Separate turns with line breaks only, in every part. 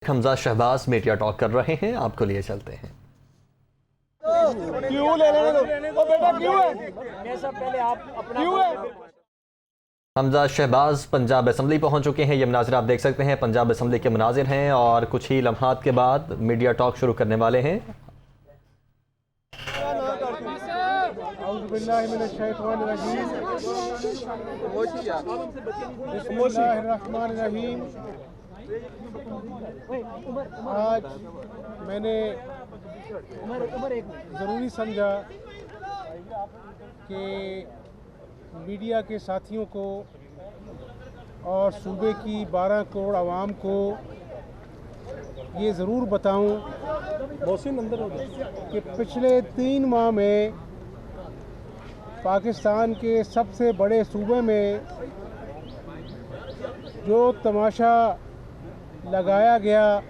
Hamza Shahbaz media talk कर रहे हैं, आपको लिए चलते हैं।
क्यों ले लेने दो बेटा, क्यों है? पहले आप अपना क्यों है?
हमजा शहबाज पंजाब असम्बली पहुंच चुके हैं। ये मनाजिर आप देख सकते हैं, पंजाब असम्बली के मनाजिर हैं और कुछ ही लम्हात के बाद मीडिया टॉक शुरू करने वाले हैं।
आज मैंने ज़रूरी समझा कि मीडिया के साथियों को और सूबे की 12 करोड़ आवाम को ये ज़रूर बताऊं कि पिछले 3 माह में पाकिस्तान के सबसे बड़े सूबे में जो तमाशा लगाया गया,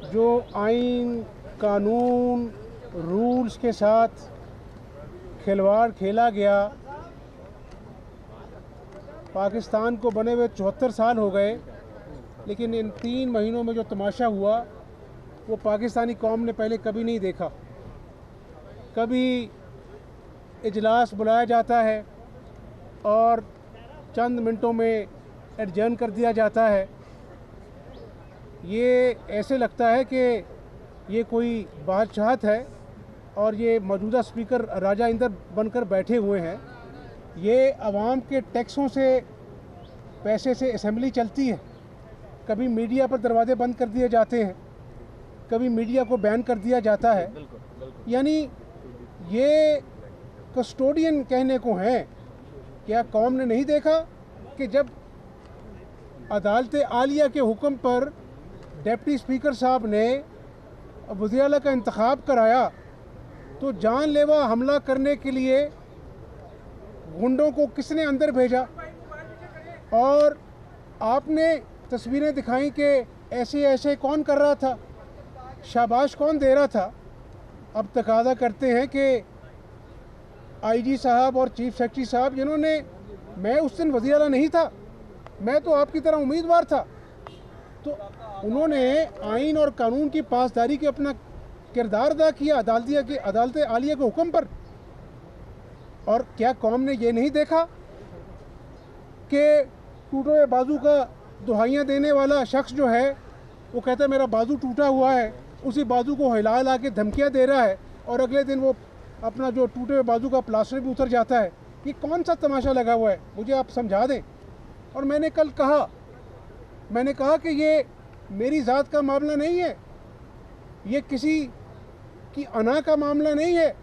जो आइन कानून रूल्स के साथ खिलवाड़ खेला गया। पाकिस्तान को बने हुए 74 साल हो गए, लेकिन इन 3 महीनों में जो तमाशा हुआ वो पाकिस्तानी कौम ने पहले कभी नहीं देखा। कभी इजलास बुलाया जाता है और चंद मिनटों में एडजर्न कर दिया जाता है। ये ऐसे लगता है कि ये कोई बादशाहत है और ये मौजूदा स्पीकर राजा इंदर बनकर बैठे हुए हैं। ये आवाम के टैक्सों से पैसे से असेंबली चलती है। कभी मीडिया पर दरवाजे बंद कर दिए जाते हैं, कभी मीडिया को बैन कर दिया जाता है। यानी ये कस्टोडियन कहने को हैं। क्या कौम ने नहीं देखा कि जब अदालत आलिया के हुक्म पर डिप्टी स्पीकर साहब ने वज़ीर आला का इंतखाब कराया तो जानलेवा हमला करने के लिए गुंडों को किसने अंदर भेजा? और आपने तस्वीरें दिखाई कि ऐसे ऐसे कौन कर रहा था, शाबाश कौन दे रहा था। अब तकाजा करते हैं कि आईजी साहब और चीफ सेक्रेटरी साहब, जिन्होंने, मैं उस दिन वज़ीर आला नहीं था, मैं तो आपकी तरह उम्मीदवार था, तो उन्होंने आइन और कानून की पासदारी के अपना किरदार अदा किया अदालत आलिया के हुक्म पर। और क्या कौम ने ये नहीं देखा कि टूटे हुए बाजू का दुहाइयाँ देने वाला शख्स जो है वो कहता है मेरा बाजू टूटा हुआ है, उसी बाजू को हिला हिला के धमकियाँ दे रहा है और अगले दिन वो अपना जो टूटे हुए बाजू का प्लास्टर भी उतर जाता है। ये कौन सा तमाशा लगा हुआ है, मुझे आप समझा दें। और मैंने कल कहा कि ये मेरी ज़ात का मामला नहीं है, ये किसी की अना का मामला नहीं है।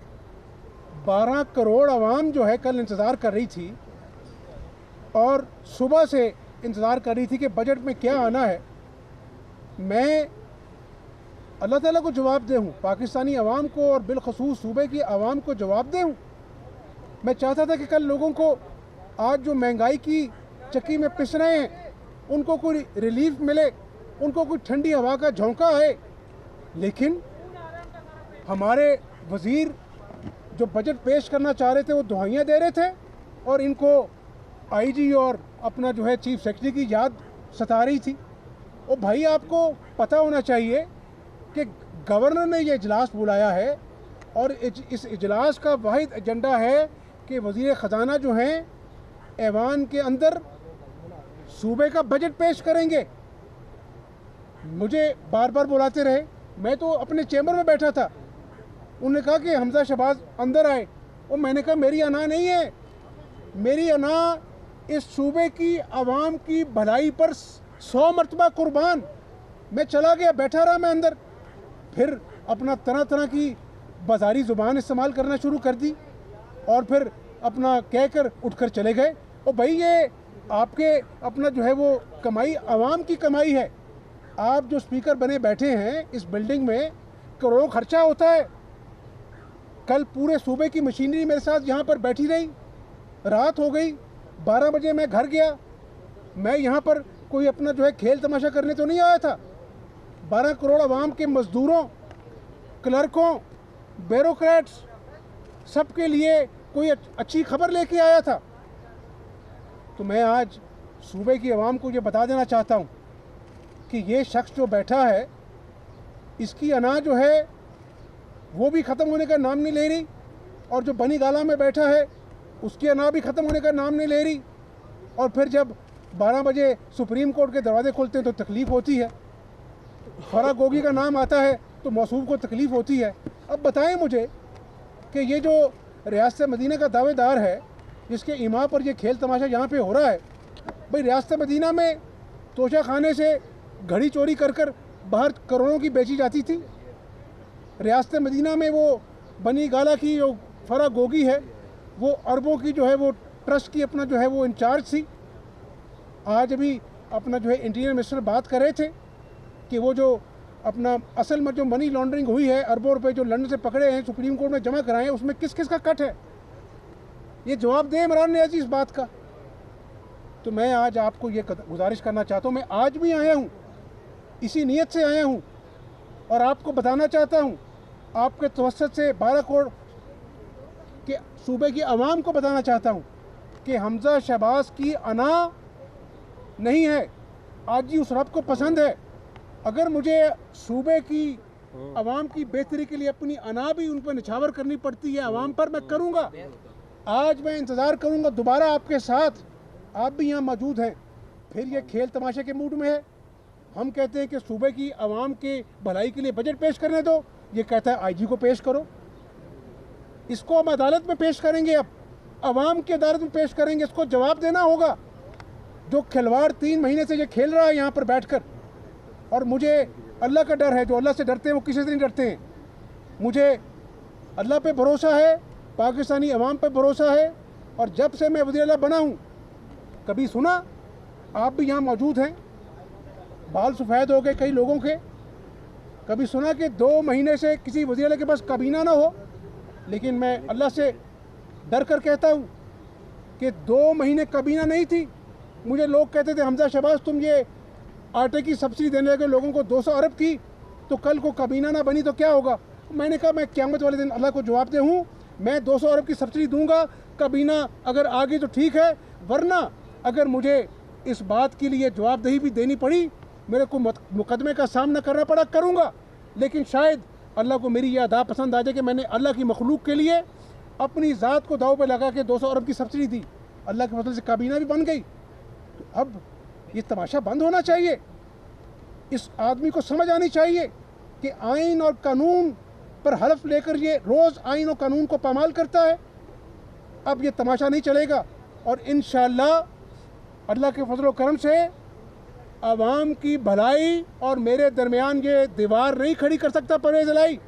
12 करोड़ आवाम जो है कल इंतज़ार कर रही थी और सुबह से इंतज़ार कर रही थी कि बजट में क्या आना है। मैं अल्लाह ताला को जवाब दे हूँ, पाकिस्तानी आवाम को और बिलखसूस सूबे की आवाम को जवाब दे हूँ। मैं चाहता था कि कल लोगों को आज जो महंगाई की चक्की में पिस रहे हैं उनको कोई रिलीफ मिले, उनको कोई ठंडी हवा का झोंका आए। लेकिन हमारे वज़ीर जो बजट पेश करना चाह रहे थे वो दुहाइयाँ दे रहे थे और इनको आईजी और अपना जो है चीफ सेक्रेटरी की याद सता रही थी। और भाई आपको पता होना चाहिए कि गवर्नर ने ये इजलास बुलाया है और इस इजलास का वाहिद एजेंडा है कि वज़ीर ख़जाना जो हैं ऐवान के अंदर सूबे का बजट पेश करेंगे। मुझे बार बार बुलाते रहे, मैं तो अपने चैम्बर में बैठा था। उन्होंने कहा कि हमजा शहबाज अंदर आए, और मैंने कहा मेरी अना नहीं है, मेरी अना इस सूबे की आवाम की भलाई पर 100 मरतबा कुर्बान। मैं चला गया, बैठा रहा मैं अंदर, फिर अपना तरह तरह की बाजारी ज़ुबान इस्तेमाल करना शुरू कर दी और फिर अपना कहकर उठकर चले गए। और भाई ये आपके अपना जो है वो कमाई आवाम की कमाई है। आप जो स्पीकर बने बैठे हैं इस बिल्डिंग में करोड़ों खर्चा होता है। कल पूरे सूबे की मशीनरी मेरे साथ यहाँ पर बैठी रही, रात हो गई, 12 बजे मैं घर गया। मैं यहाँ पर कोई अपना जो है खेल तमाशा करने तो नहीं आया था। 12 करोड़ आवाम के मज़दूरों, क्लर्कों, ब्यूरोक्रेट्स सबके लिए कोई अच्छी खबर लेके आया था। तो मैं आज सूबे की आवाम को ये बता देना चाहता हूँ कि ये शख्स जो बैठा है इसकी अना जो है वो भी ख़त्म होने का नाम नहीं ले रही, और जो बनी गाला में बैठा है उसकी अना भी ख़त्म होने का नाम नहीं ले रही। और फिर जब 12 बजे सुप्रीम कोर्ट के दरवाजे खोलते हैं तो तकलीफ़ होती है, फरा गोगी का नाम आता है तो मौसूफ को तकलीफ़ होती है। अब बताएं मुझे कि ये जो रियासत मदीना का दावेदार है जिसके इमाम पर ये खेल तमाशा यहाँ पे हो रहा है, भाई रियासत मदीना में तोशा खाने से घड़ी चोरी कर कर बाहर करोड़ों की बेची जाती थी। रियासत मदीना में वो बनी गाला की जो फरा गोगी है वो अरबों की जो है वो ट्रस्ट की अपना जो है वो इंचार्ज थी। आज अभी अपना जो है इंटीरियर मिनिस्टर बात कर रहे थे कि वो जो अपना असल में जो मनी लॉन्ड्रिंग हुई है, अरबों रुपए जो लंदन से पकड़े हैं सुप्रीम कोर्ट में जमा कराए हैं, उसमें किस किस का कट है, ये जवाब दें इमरान नियाज़ी इस बात का। तो मैं आज आपको ये गुजारिश करना चाहता हूँ, मैं आज भी आया हूँ इसी नीयत से आया हूँ और आपको बताना चाहता हूँ, आपके तवस्सुत से 12 करोड़ के सूबे की आवाम को बताना चाहता हूँ कि हमजा शहबाज की अना नहीं है, आज ही उस रब को पसंद है। अगर मुझे सूबे की आवाम की बेहतरी के लिए अपनी अना भी उन पर निछावर करनी पड़ती है आवाम पर, मैं करूँगा। आज मैं इंतज़ार करूँगा दोबारा आपके साथ, आप भी यहाँ मौजूद हैं। फिर ये खेल तमाशे के मूड में है। हम कहते हैं कि सूबे की आवाम के भलाई के लिए बजट पेश करने दो, ये कहता है आईजी को पेश करो। इसको हम अदालत में पेश करेंगे, अब आवाम की अदालत में पेश करेंगे, इसको जवाब देना होगा। जो खिलवाड़ 3 महीने से ये खेल रहा है यहाँ पर बैठकर, और मुझे अल्लाह का डर है, जो अल्लाह से डरते हैं वो किसी से नहीं डरते हैं। मुझे अल्लाह पे भरोसा है, पाकिस्तानी अवाम पे भरोसा है, और जब से मैं वज़ीर-ए-आला बना हूँ कभी सुना, आप भी यहाँ मौजूद हैं, बाल सफ़ेद हो गए कई लोगों के, कभी सुना कि 2 महीने से किसी वज़ीर-ए-आला के पास काबीना ना हो। लेकिन मैं अल्लाह से डर कर कहता हूँ कि 2 महीने काबीना नहीं थी। मुझे लोग कहते थे हमजा शहबाज तुम ये आटे की सब्सिडी देने लगे लोगों को 200 अरब की, तो कल को काबीना ना बनी तो क्या होगा। मैंने कहा मैं क़यामत वाले दिन अल्लाह को जवाब दे हूँ, मैं 200 अरब की सब्सिडी दूंगा, काबीना अगर आ गई तो ठीक है, वरना अगर मुझे इस बात के लिए जवाबदेही भी देनी पड़ी, मेरे को मुकदमे का सामना करना पड़ा, करूँगा। लेकिन शायद अल्लाह को मेरी यह अदा पसंद आ जाए कि मैंने अल्लाह की मखलूक के लिए अपनी ज़ात को दाव पे लगा के 200 अरब की सब्सिडी दी, अल्लाह के फजल से काबीना भी बन गई। तो अब ये तमाशा बंद होना चाहिए। इस आदमी को समझ आनी चाहिए कि आइन और कानून पर हलफ लेकर ये रोज़ आइन और कानून को पामाल करता है। अब ये तमाशा नहीं चलेगा, और इंशाअल्लाह अल्लाह के फजल व करम से आवाम की भलाई और मेरे दरमियान ये दीवार नहीं खड़ी कर सकता परवेज़ इलाही,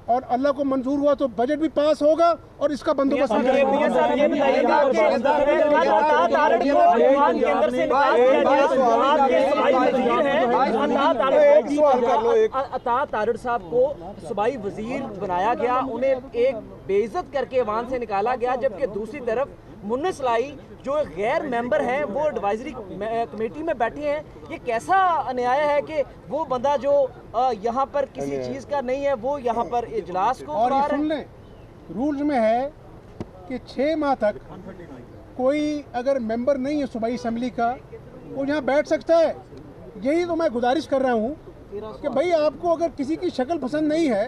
और अल्लाह को मंजूर हुआ तो बजट भी पास होगा और इसका बंदोबस्त
अता तारड़ साहब को सूबाई वजीर बनाया गया, उन्हें एक बेइज्जत करके ऐवान से निकाला गया, जबकि दूसरी तरफ मुन्नस लाई जो गैर मेंबर हैं वो एडवाइजरी कमेटी में बैठे हैं। ये कैसा अन्याय है कि वो बंदा जो यहाँ पर किसी चीज़ का नहीं है वो यहाँ पर इजलास को
और सुन लें, रूल्स में है कि 6 माह तक कोई अगर मेंबर नहीं है सूबाई असम्बली का वो यहाँ बैठ सकता है। यही तो मैं गुजारिश कर रहा हूँ कि भाई आपको अगर किसी की शक्ल पसंद नहीं है,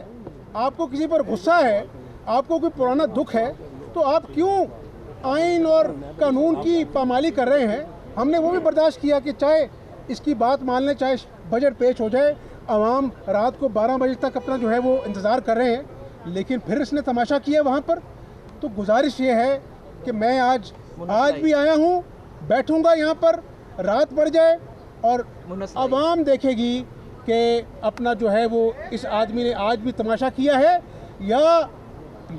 आपको किसी पर गुस्सा है, आपको कोई पुराना दुख है, तो आप क्यों आइन और कानून की पामाली कर रहे हैं। हमने वो भी बर्दाश्त किया कि चाहे इसकी बात मान लें, चाहे बजट पेश हो जाए, आवाम रात को 12 बजे तक अपना जो है वो इंतज़ार कर रहे हैं, लेकिन फिर इसने तमाशा किया वहाँ पर। तो गुजारिश ये है कि मैं आज भी आया हूँ, बैठूँगा यहाँ पर, रात पड़ जाए और आवाम देखेगी कि अपना जो है वो इस आदमी ने आज भी तमाशा किया है, या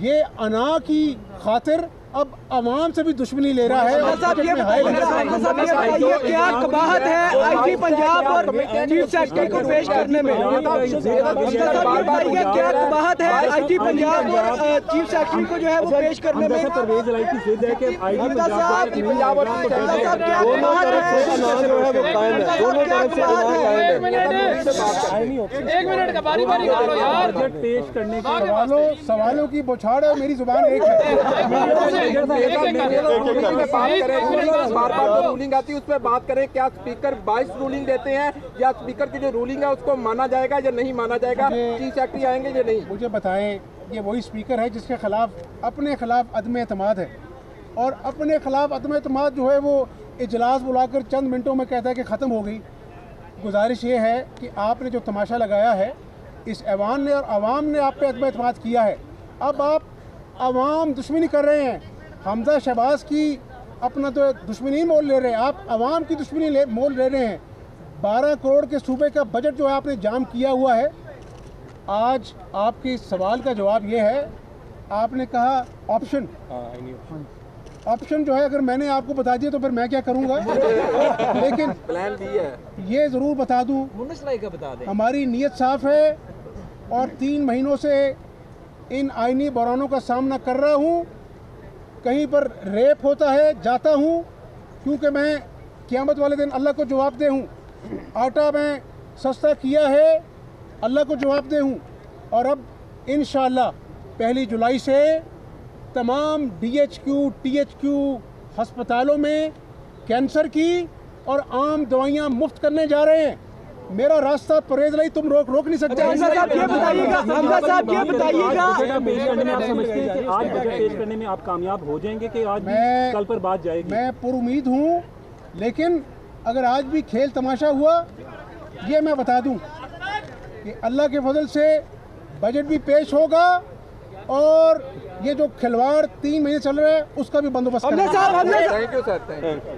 ये अना की खातिर अब आवाम से भी दुश्मनी ले रहा है।
क्या कबाहत है आईजी पंजाब और चीफ सेक्रेटरी को पेश करने में? क्या कबाहत है आईजी पंजाब और चीफ सेक्रेटरी को जो है वो पेश करने में?
परवेज इलाही की जिद है कि आईजी पंजाब और
दोनों तरफ से नाम जो है वो कायम है, दोनों तरफ से कायम है।
1 मिनट का बारी-बारी करो यार। बजट पेश करने के
सवालों की बौछार है, मेरी जुबान एक है।
बार रूलिंग आती है उस पर बात करें। क्या स्पीकर 22 रूलिंग देते हैं या स्पीकर की जो रूलिंग है उसको माना जाएगा या नहीं माना जाएगा? चीफ सेक्रेटरी आएंगे या नहीं?
मुझे बताएं, ये वही स्पीकर है जिसके खिलाफ अपने खिलाफ अदम एतमाद है, और अपने खिलाफ अदम एतमाद जो है वो इजलास बुलाकर चंद मिनटों में कहता है कि ख़त्म हो गई। गुजारिश ये है कि आपने जो तमाशा लगाया है इस ऐवान ने और आवाम ने आप पे अदम एतमाद किया है, अब आप आवाम दुश्मनी कर रहे हैं। हमजा शहबाज की अपना तो दुश्मनी मोल ले रहे हैं, आप आवाम की दुश्मनी मोल ले रहे हैं। 12 करोड़ के सूबे का बजट जो है आपने जाम किया हुआ है। आज आपके इस सवाल का जवाब ये है, आपने कहा ऑप्शन जो है, अगर मैंने आपको बता दिया तो फिर मैं क्या करूंगा। लेकिन
प्लान बी है,
ये ज़रूर बता दूं,
मुन्नसलाई का बता दें।
हमारी नीयत साफ है और 3 महीनों से इन आईनी बहरानों का सामना कर रहा हूँ। कहीं पर रेप होता है जाता हूँ, क्योंकि मैं क़यामत वाले दिन अल्लाह को जवाबदेह हूँ। आटा मैं सस्ता किया है, अल्लाह को जवाबदेह हूँ। और अब इंशाअल्लाह 1 जुलाई से तमाम DHQ THQ हस्पतालों में कैंसर की और आम दवाइयाँ मुफ्त करने जा रहे हैं। मेरा रास्ता परहेज नहीं, तुम रोक नहीं सकते।
हमजा साहब ये बताइएगा
बजट पेश करने में आप समझते हैं कि आज बजट पेश करने में आप कामयाब हो जाएंगे कि आज भी कल पर बात जाएगी?
मैं पुरुमीद हूँ, लेकिन अगर आज भी खेल तमाशा हुआ, ये मैं बता दूं कि अल्लाह के फजल से बजट भी पेश होगा और ये जो खिलवाड़ 3 महीने चल रहा है उसका भी बंदोबस्त करेंगे।
Thank you sir, thank you.